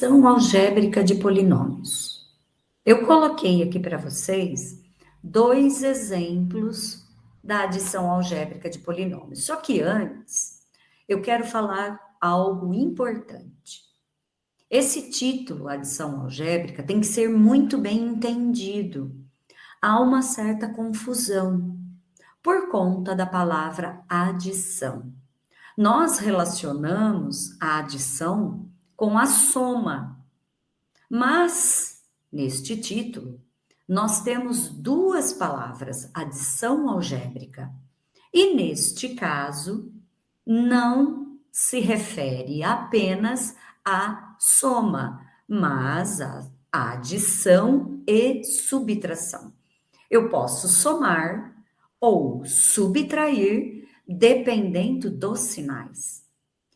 Adição algébrica de polinômios. Eu coloquei aqui para vocês dois exemplos da adição algébrica de polinômios. Só que antes, eu quero falar algo importante. Esse título, adição algébrica, tem que ser muito bem entendido. Há uma certa confusão por conta da palavra adição. Nós relacionamos a adição com a soma. Mas, neste título, nós temos duas palavras, adição algébrica. E, neste caso, não se refere apenas à soma, mas à adição e subtração. Eu posso somar ou subtrair, dependendo dos sinais.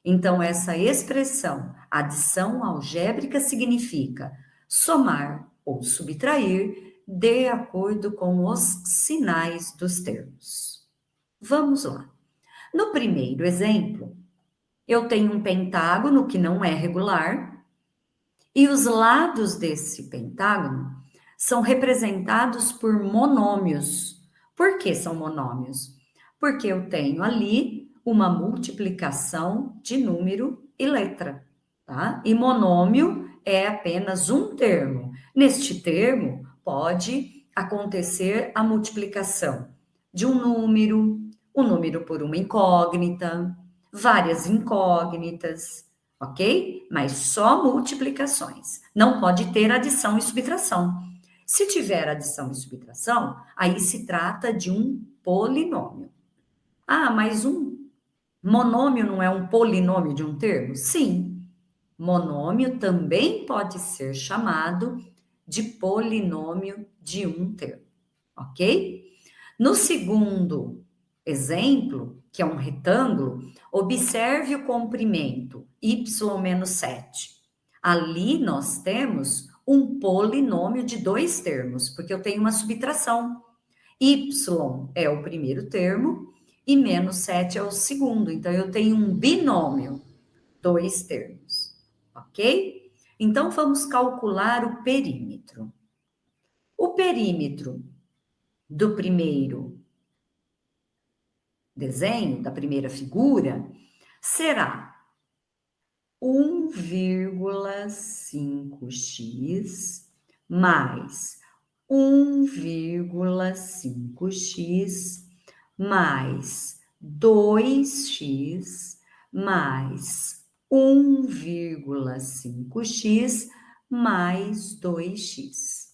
Então, essa expressão adição algébrica significa somar ou subtrair de acordo com os sinais dos termos. Vamos lá. No primeiro exemplo, eu tenho um pentágono que não é regular e os lados desse pentágono são representados por monômios. Por que são monômios? Porque eu tenho ali uma multiplicação de número e letra, tá? E monômio é apenas um termo. Neste termo, pode acontecer a multiplicação de um número por uma incógnita, várias incógnitas, ok? Mas só multiplicações. Não pode ter adição e subtração. Se tiver adição e subtração, aí se trata de um polinômio. Ah, mas um monômio não é um polinômio de um termo? Sim. Monômio também pode ser chamado de polinômio de um termo, ok? No segundo exemplo, que é um retângulo, observe o comprimento y menos 7. Ali nós temos um polinômio de dois termos, porque eu tenho uma subtração. Y é o primeiro termo e menos 7 é o segundo. Então, eu tenho um binômio, dois termos, ok? Então, vamos calcular o perímetro. O perímetro do primeiro desenho, da primeira figura, será 1,5x mais 1,5x mais 2x mais 1,5x mais 2x.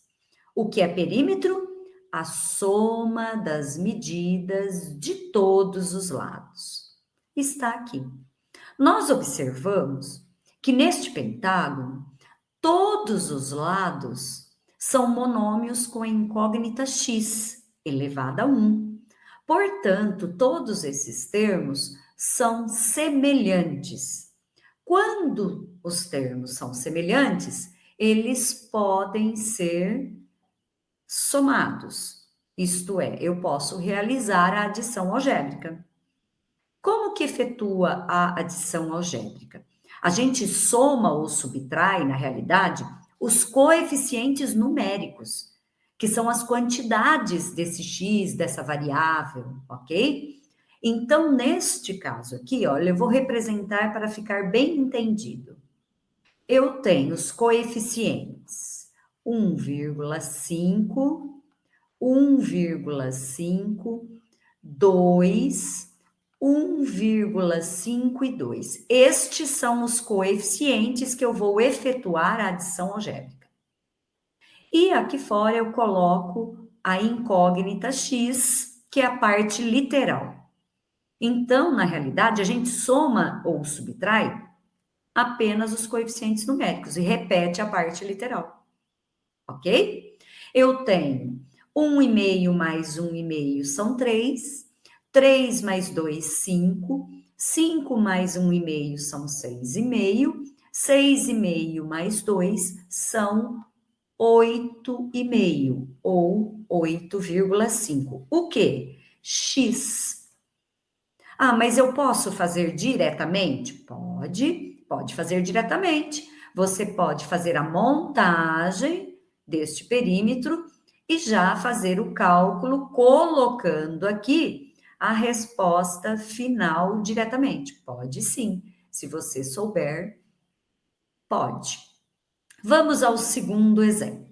O que é perímetro? A soma das medidas de todos os lados. Está aqui. Nós observamos que neste pentágono, todos os lados são monômios com a incógnita x elevada a 1. Portanto, todos esses termos são semelhantes. Quando os termos são semelhantes, eles podem ser somados. Isto é, eu posso realizar a adição algébrica. Como que efetua a adição algébrica? A gente soma ou subtrai, na realidade, os coeficientes numéricos, que são as quantidades desse x, dessa variável, ok? Então, neste caso aqui, olha, eu vou representar para ficar bem entendido. Eu tenho os coeficientes 1,5, 1,5, 2, 1,5 e 2. Estes são os coeficientes que eu vou efetuar a adição algébrica. E aqui fora eu coloco a incógnita x, que é a parte literal. Então, na realidade, a gente soma ou subtrai apenas os coeficientes numéricos e repete a parte literal. Ok? Eu tenho 1,5 mais 1,5 são 3. 3 mais 2, 5. 5 mais 1,5 são 6,5. 6,5 mais 2 são 8,5 ou 8,5. O quê? X. Ah, mas eu posso fazer diretamente? Pode fazer diretamente. você pode fazer a montagem deste perímetro e já fazer o cálculo colocando aqui a resposta final diretamente. Pode sim, se você souber, pode. Vamos ao segundo exemplo.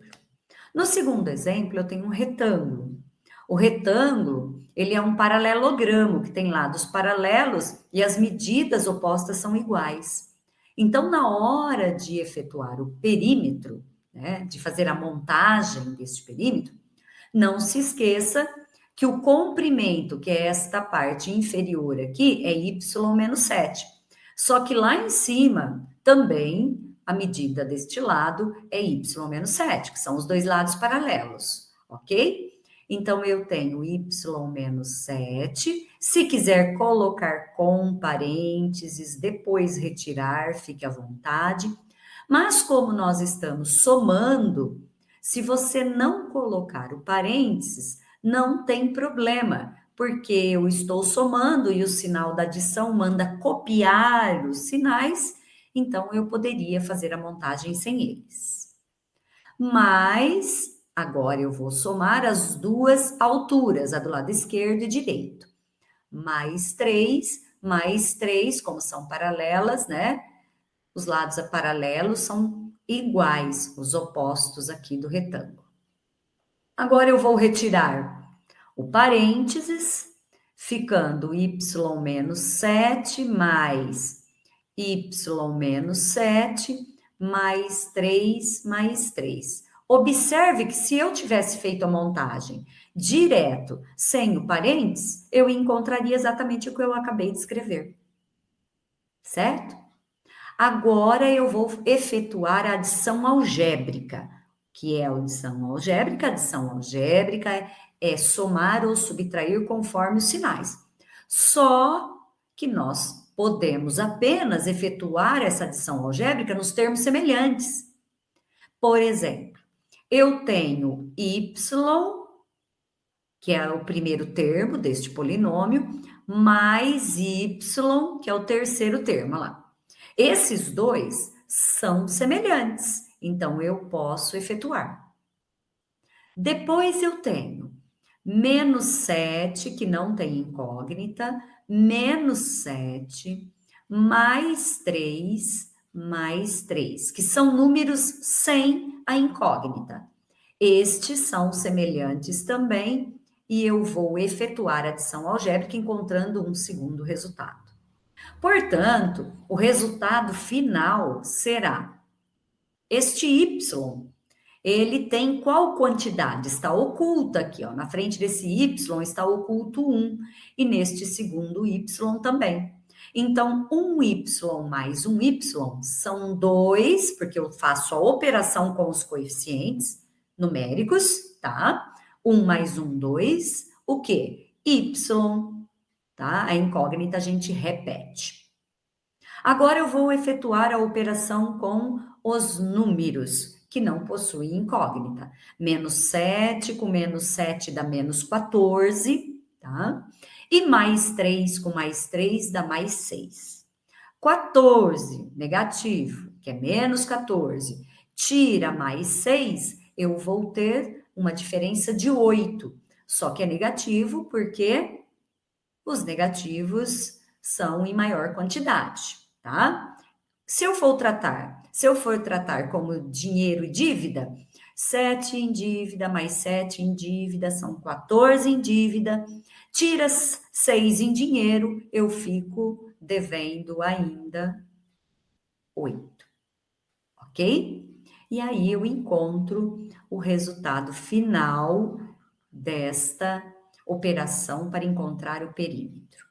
No segundo exemplo, eu tenho um retângulo. O retângulo, ele é um paralelogramo que tem lados paralelos e as medidas opostas são iguais. Então, na hora de efetuar o perímetro, né, de fazer a montagem deste perímetro, não se esqueça que o comprimento, que é esta parte inferior aqui, é y menos 7. Só que lá em cima, também, a medida deste lado é y menos 7, que são os dois lados paralelos, ok? Então, eu tenho y menos 7. Se quiser colocar com parênteses, depois retirar, fique à vontade. Mas como nós estamos somando, se você não colocar o parênteses, não tem problema, porque eu estou somando e o sinal da adição manda copiar os sinais, então eu poderia fazer a montagem sem eles. Mas agora eu vou somar as duas alturas, a do lado esquerdo e direito. Mais 3, como são paralelas, né? Os lados paralelos são iguais, os opostos aqui do retângulo. Agora eu vou retirar o parênteses, ficando y menos 7 mais y menos 7 mais 3 mais 3. Observe que se eu tivesse feito a montagem direto, sem o parênteses, eu encontraria exatamente o que eu acabei de escrever. Certo? Agora eu vou efetuar a adição algébrica. Que é a adição algébrica? A adição algébrica é somar ou subtrair conforme os sinais. Só que nós podemos apenas efetuar essa adição algébrica nos termos semelhantes. Por exemplo, eu tenho y, que é o primeiro termo deste polinômio, mais y, que é o terceiro termo, olha lá. Esses dois são semelhantes, então eu posso efetuar. Depois eu tenho menos 7, que não tem incógnita, menos 7, mais 3, que são números sem a incógnita. Estes são semelhantes também, e eu vou efetuar a adição algébrica encontrando um segundo resultado. Portanto, o resultado final será este y. Ele tem qual quantidade? Está oculta aqui, ó. Na frente desse y está oculto 1, e neste segundo y também. Então, um y mais um y são 2, porque eu faço a operação com os coeficientes numéricos, tá? 1 mais 1, 2. O quê? Y, tá? A incógnita a gente repete. Agora eu vou efetuar a operação com os números, que não possuem incógnita. Menos 7 com menos 7 dá menos 14, tá? E mais 3 com mais 3 dá mais 6. 14, negativo, que é menos 14, tira mais 6, eu vou ter uma diferença de 8. Só que é negativo porque os negativos são em maior quantidade, tá? Se eu for tratar como dinheiro e dívida, 7 em dívida mais 7 em dívida são 14 em dívida, tira 6 em dinheiro, eu fico devendo ainda 8, ok? E aí eu encontro o resultado final desta operação para encontrar o perímetro.